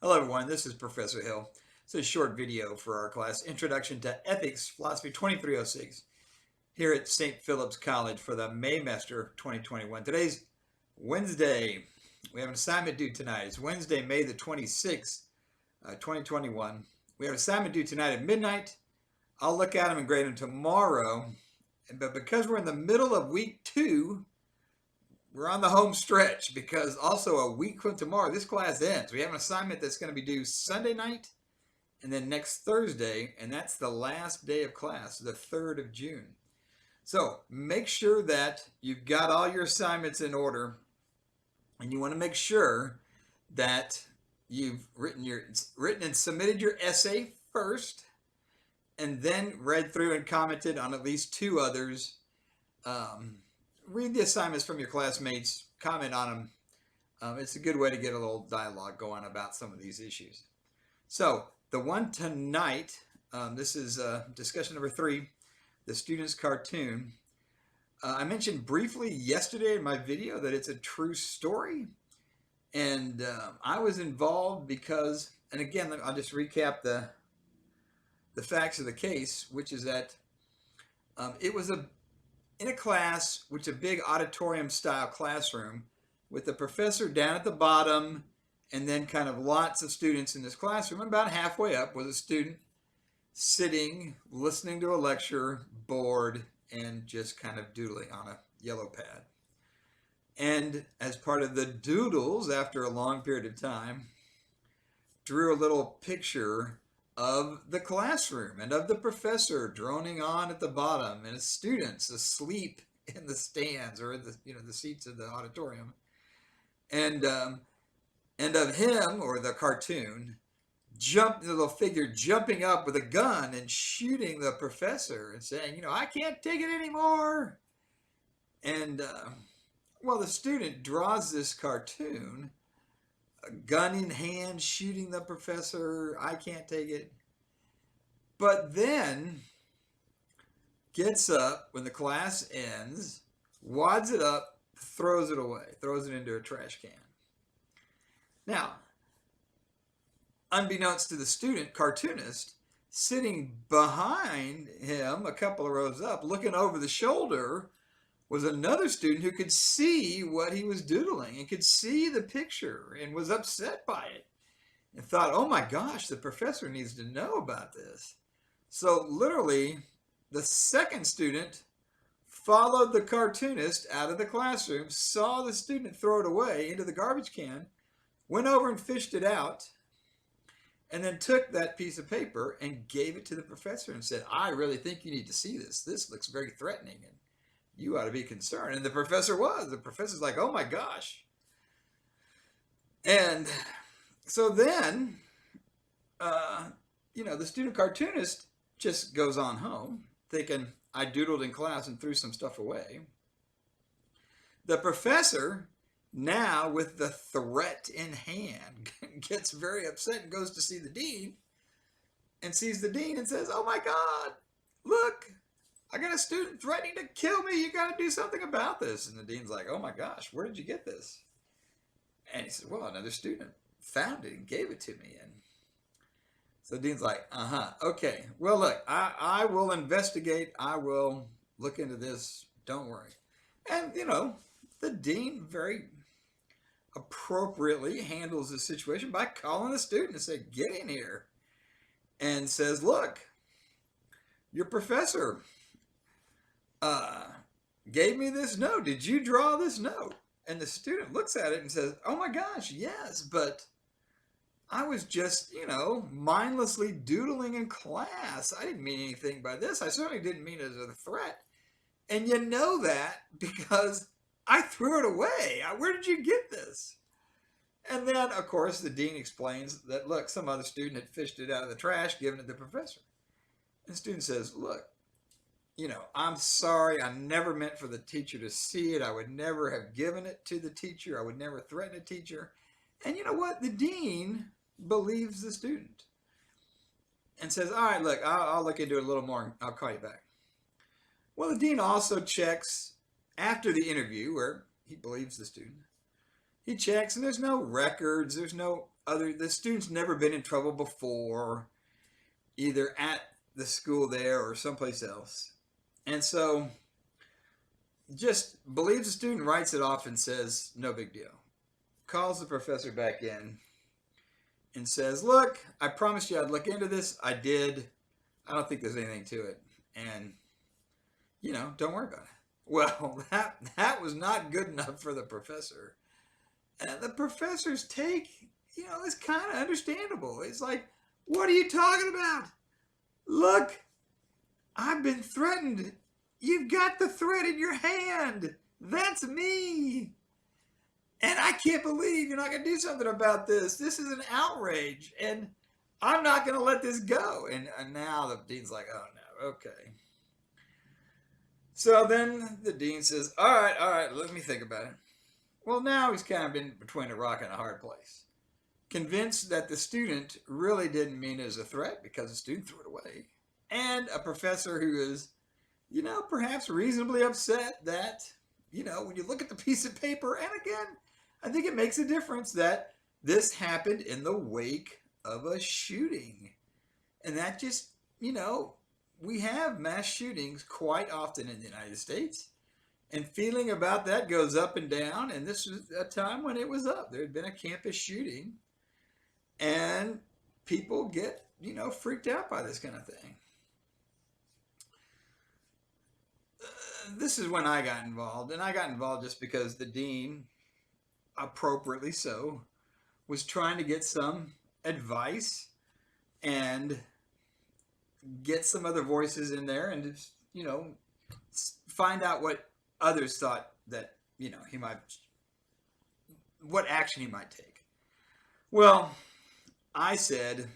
Hello everyone, this is Professor Hill. It's a short video for our class, Introduction to Ethics, Philosophy 2306, here at St. Philip's College for the Maymester 2021. Today's Wednesday. We have an assignment due tonight. It's Wednesday, May the 26th, 2021. We have an assignment due tonight at midnight. I'll look at them and grade them tomorrow. But because we're in the middle of week 2, we're on the home stretch because also a week from tomorrow, this class ends. We have an assignment that's going to be due Sunday night and then next Thursday, and that's the last day of class, the 3rd of June. So make sure that you've got all your assignments in order, and you want to make sure that you've written and submitted your essay first, and then read through and commented on at least 2 others. Read the assignments from your classmates, comment on them. It's a good way to get a little dialogue going about some of these issues. So the one tonight, this is discussion number 3, the student's cartoon. I mentioned briefly yesterday in my video that it's a true story. And I was involved because, and again, I'll just recap the facts of the case, which is that it was in a class, which is a big auditorium style classroom with the professor down at the bottom and then kind of lots of students in this classroom. And about halfway up was a student sitting, listening to a lecture, bored, and just kind of doodling on a yellow pad. And as part of the doodles, after a long period of time, drew a little picture of the classroom and of the professor droning on at the bottom and his students asleep in the stands or in the seats of the auditorium, and of him, or the cartoon, the little figure jumping up with a gun and shooting the professor and saying, I can't take it anymore. And well, the student draws this cartoon, a gun in hand, shooting the professor. I can't take it. But then gets up when the class ends, wads it up, throws it away, throws it into a trash can. Now, unbeknownst to the student cartoonist, sitting behind him, a couple of rows up, looking over the shoulder, was another student who could see what he was doodling and could see the picture and was upset by it and thought, oh my gosh, the professor needs to know about this. So literally, the second student followed the cartoonist out of the classroom, saw the student throw it away into the garbage can, went over and fished it out, and then took that piece of paper and gave it to the professor and said, I really think you need to see this. This looks very threatening, and you ought to be concerned. And the professor was. The professor's like, oh my gosh. And so then, the student cartoonist just goes on home thinking, I doodled in class and threw some stuff away. The professor, now with the threat in hand, gets very upset and goes to see the dean and sees the dean and says, oh my God, look, I got a student threatening to kill me. You got to do something about this. And the dean's like, oh my gosh, where did you get this? And he said, well, another student found it and gave it to me. And so the dean's like, okay. Well, look, I will investigate. I will look into this. Don't worry. And, the dean very appropriately handles the situation by calling the student and saying, get in here. And says, look, your professor gave me this note. Did you draw this note? And the student looks at it and says, oh my gosh, yes, but I was just, mindlessly doodling in class. I didn't mean anything by this. I certainly didn't mean it as a threat. And you know that because I threw it away. Where did you get this? And then, of course, the dean explains that, look, some other student had fished it out of the trash, given it to the professor. And the student says, look, I'm sorry. I never meant for the teacher to see it. I would never have given it to the teacher. I would never threaten a teacher. And you know what? The dean believes the student and says, all right, look, I'll look into it a little more and I'll call you back. Well, the dean also checks after the interview, where he believes the student, He checks, and there's no records. There's no other. The student's never been in trouble before, either at the school there or someplace else. And so just believes the student, writes it off, and says, no big deal. Calls the professor back in and says, look, I promised you I'd look into this. I did. I don't think there's anything to it. And, don't worry about it. Well, that was not good enough for the professor. And the professor's take, is kind of understandable. It's like, what are you talking about? Look, I've been threatened. You've got the threat in your hand. That's me. And I can't believe you're not going to do something about this. This is an outrage. And I'm not going to let this go. And now the dean's like, oh, no, okay. So then the dean says, all right, let me think about it. Well, now he's kind of been between a rock and a hard place. Convinced that the student really didn't mean it as a threat because the student threw it away. And a professor who is, perhaps reasonably upset that, when you look at the piece of paper, and again, I think it makes a difference that this happened in the wake of a shooting. And that just, we have mass shootings quite often in the United States. And feeling about that goes up and down. And this was a time when it was up. There had been a campus shooting. And people get, freaked out by this kind of thing. This is when I got involved. And I got involved just because the dean, appropriately so, was trying to get some advice and get some other voices in there and just, find out what others thought that, he might, what action he might take. Well, I said,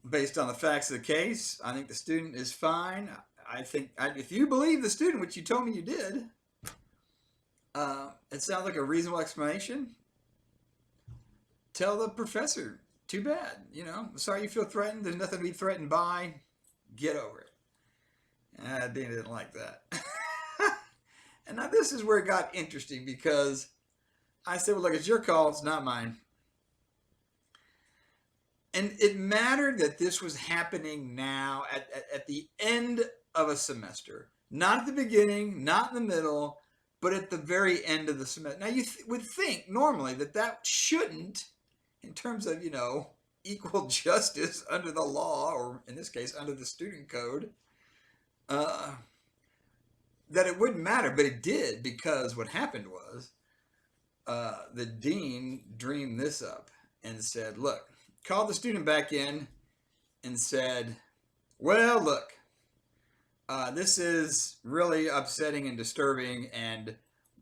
based on the facts of the case, I think the student is fine. I think if you believe the student, which you told me you did, it sounds like a reasonable explanation. Tell the professor, too bad, sorry you feel threatened. There's nothing to be threatened by. Get over it. Dean didn't like that. And now this is where it got interesting because I said, well, look, it's your call. It's not mine. And it mattered that this was happening now at the end of a semester. Not at the beginning, not in the middle, but at the very end of the semester. Now, you would think normally that shouldn't, in terms of, equal justice under the law, or in this case, under the student code, that it wouldn't matter, but it did, because what happened was the dean dreamed this up and said, look, called the student back in and said, well, look, this is really upsetting and disturbing, and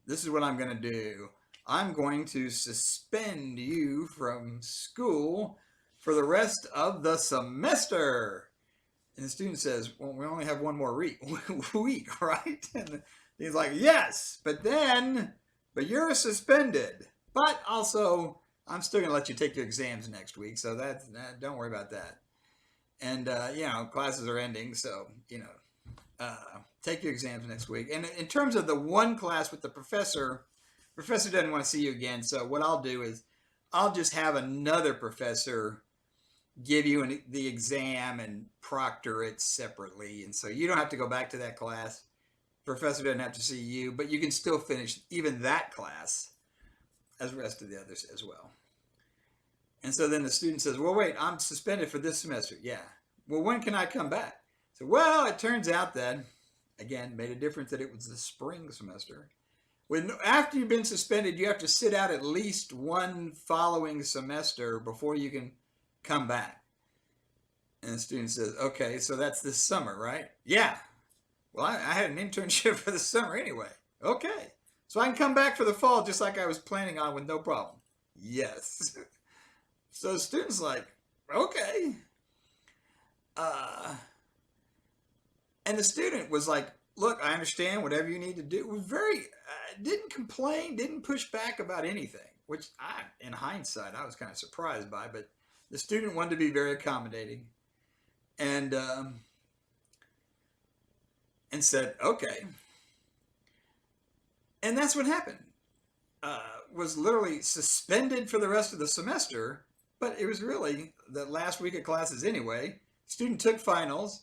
this is what I'm going to do. I'm going to suspend you from school for the rest of the semester. And the student says, well, we only have one more week, right? And he's like, yes, but you're suspended. But also, I'm still going to let you take your exams next week, so don't worry about that. And, classes are ending, so, take your exams next week. And in terms of the one class with the professor doesn't want to see you again, so what I'll do is I'll just have another professor give you the exam and proctor it separately. And so you don't have to go back to that class. Professor doesn't have to see you, but you can still finish even that class as the rest of the others as well. And so then the student says, well, wait, I'm suspended for this semester. Yeah. Well, when can I come back? So, well, it turns out that, again, made a difference that it was the spring semester. After you've been suspended, you have to sit out at least one following semester before you can come back. And the student says, okay, so that's this summer, right? Yeah. Well, I had an internship for the summer anyway. Okay. So I can come back for the fall just like I was planning on with no problem. Yes. So the student's like, okay. And the student was like, look, I understand whatever you need to do. Was didn't complain, didn't push back about anything, which in hindsight, I was kind of surprised by, but the student wanted to be very accommodating and said, okay. And that's what happened. was literally suspended for the rest of the semester, but it was really the last week of classes anyway. Student took finals,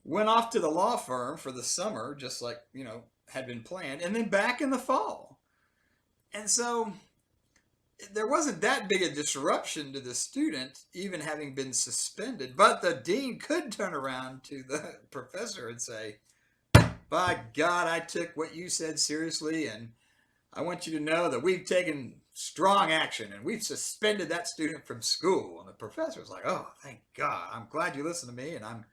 went off to the law firm for the summer, just like, had been planned, and then back in the fall. And so there wasn't that big a disruption to the student, even having been suspended. But the dean could turn around to the professor and say, by God, I took what you said seriously, and I want you to know that we've taken strong action and we've suspended that student from school. And the professor was like, oh, thank God. I'm glad you listened to me, and I'm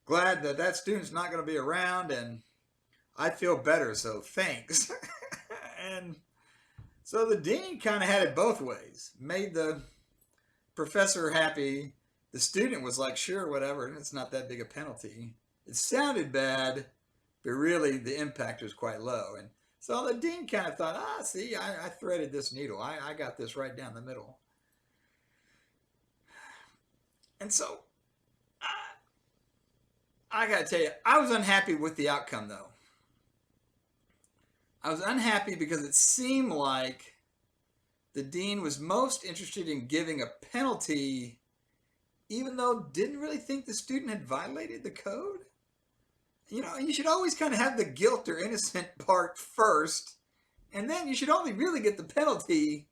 glad that that student's not going to be around, and I feel better, so thanks. And so the dean kind of had it both ways. Made the professor happy. The student was like, sure, whatever, it's not that big a penalty. It sounded bad, but really the impact was quite low. And so the dean kind of thought, see, I threaded this needle. I got this right down the middle. And so I got to tell you, I was unhappy with the outcome, though. I was unhappy because it seemed like the dean was most interested in giving a penalty, even though didn't really think the student had violated the code. You should always kind of have the guilt or innocent part first, and then you should only really get the penalty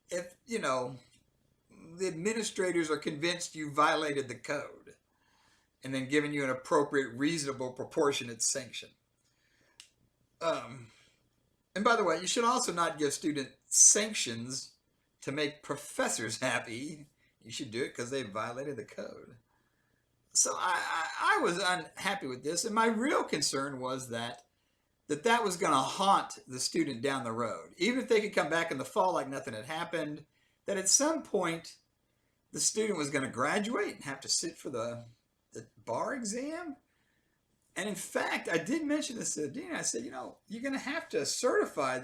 if, the administrators are convinced you violated the code, and then giving you an appropriate, reasonable, proportionate sanction. And by the way, you should also not give student sanctions to make professors happy. You should do it because they violated the code. So I was unhappy with this, and my real concern was that was going to haunt the student down the road. Even if they could come back in the fall like nothing had happened, that at some point the student was going to graduate and have to sit for the bar exam. And in fact, I did mention this to the dean. I said, you're going to have to certify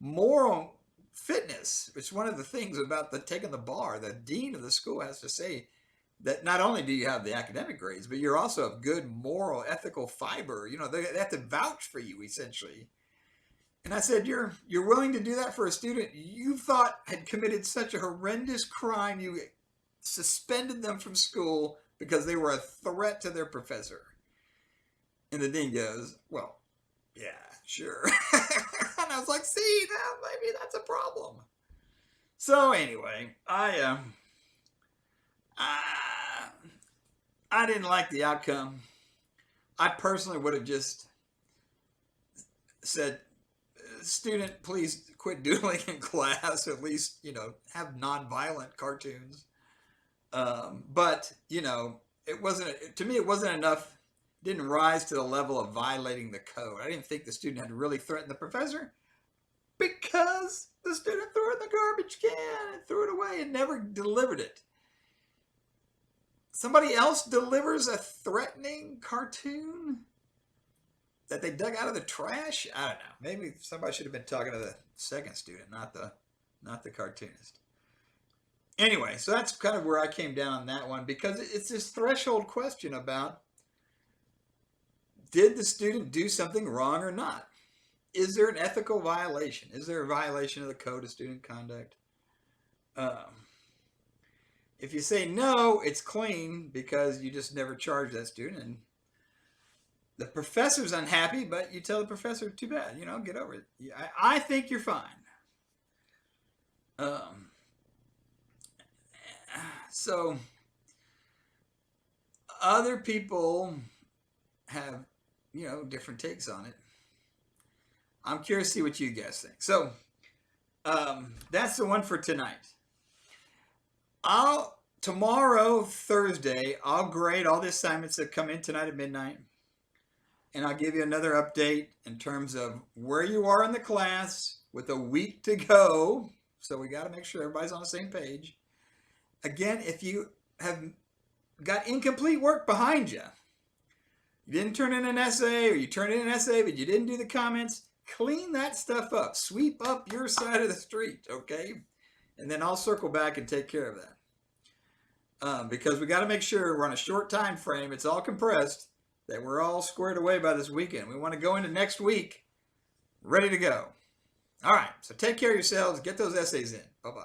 moral fitness. It's one of the things about taking the bar. The dean of the school has to say that not only do you have the academic grades, but you're also of good moral, ethical fiber. They have to vouch for you, essentially. And I said, you're willing to do that for a student you thought had committed such a horrendous crime, you suspended them from school because they were a threat to their professor. And the dean goes, well, yeah, sure. And I was like, see, now maybe that's a problem. So anyway, I didn't like the outcome. I personally would have just said, student, please quit doodling in class, at least, have nonviolent cartoons. But, it wasn't, to me, it wasn't enough. Didn't rise to the level of violating the code. I didn't think the student had really threatened the professor because the student threw it in the garbage can and threw it away and never delivered it. Somebody else delivers a threatening cartoon that they dug out of the trash. I don't know. Maybe somebody should have been talking to the second student, not the cartoonist. Anyway, so that's kind of where I came down on that one, because it's this threshold question about, did the student do something wrong or not? Is there an ethical violation? Is there a violation of the code of student conduct? If you say no, it's clean because you just never charged that student, and the professor's unhappy, but you tell the professor, too bad, get over it. I think you're fine. So other people have, different takes on it. I'm curious to see what you guys think. So that's the one for tonight. Tomorrow, Thursday, I'll grade all the assignments that come in tonight at midnight. And I'll give you another update in terms of where you are in the class with a week to go. So we got to make sure everybody's on the same page. Again, if you have got incomplete work behind you, you didn't turn in an essay, or you turned in an essay, but you didn't do the comments, clean that stuff up. Sweep up your side of the street, okay? And then I'll circle back and take care of that. Because we got to make sure we're on a short time frame. It's all compressed, that we're all squared away by this weekend. We want to go into next week ready to go. All right, so take care of yourselves. Get those essays in. Bye-bye.